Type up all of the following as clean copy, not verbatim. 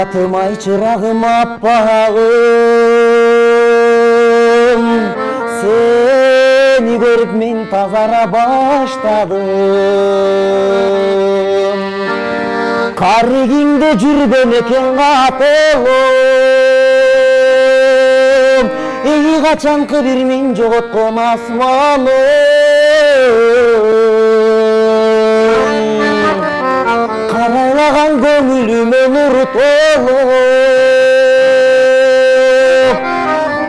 Hayatım ay çırağım appağım, seni görüp men tazara başladım. Kariginde жүргөн экен катылым, эй качанкы бир мен жоготкон асманым. Карайлаган көңүлүмө нур толуп,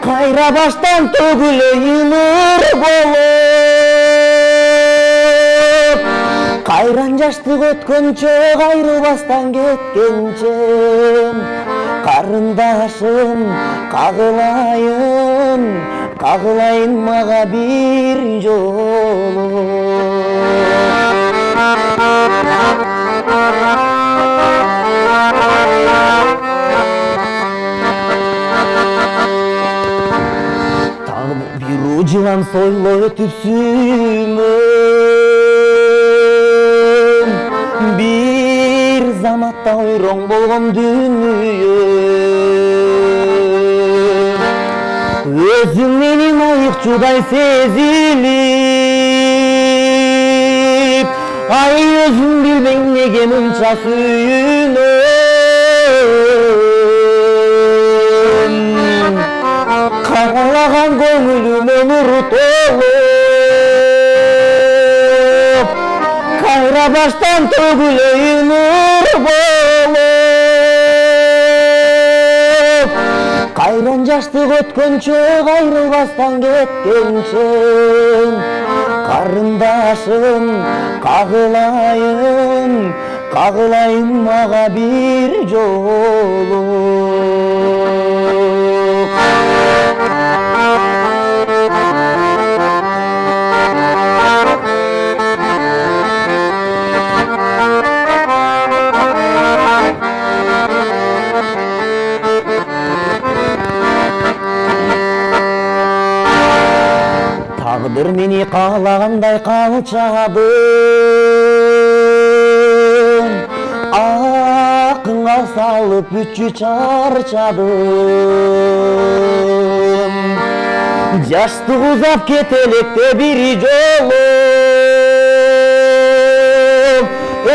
кайра баштан төгүлөйүн нур болуп. Кайран жаштык өткөнчө, кайрылбастан кеткенче, карындашым кагылайын, кагылайын мага бир жолу. Биру жылан сойло өтүпсүмөн, бир заматта ойроң болгон дүнүйө. Өзүң мени майыкчудай сезилип, ай өзүң билбең неге мынча сүйүнөм. Карайлаган көңүлүмө нур толуп, кайра баштан төгүлөйүн нур болуп. Кайран жаштык өткөнчө, кайрылбастан кеткенче, карындашым кагылайын, кагылайын мага бир жолу. Тагдыр мени каалагандай калчадым, акыңа салып бүчү чарчадым. Жаштык узап кетелекте бир жолу,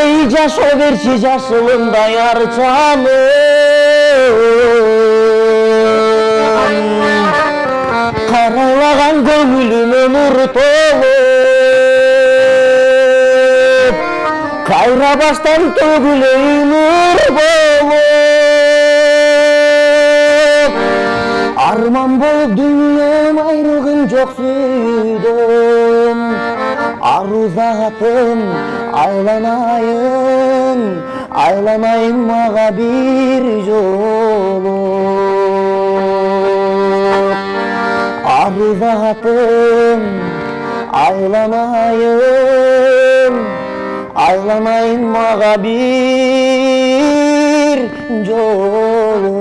эй жашоо берчи жашылымдай арчаным. Карайлаган көңүлүмө нур толуп, кайра баштан төгүлөйүн нур болуп. Арман болуп дүйнөм айрылгын жок сүйдүм, ару затым айланайын, айланайын мага бир жолу. Arı zatım aylanayım, aylanayım mağa bir yolu.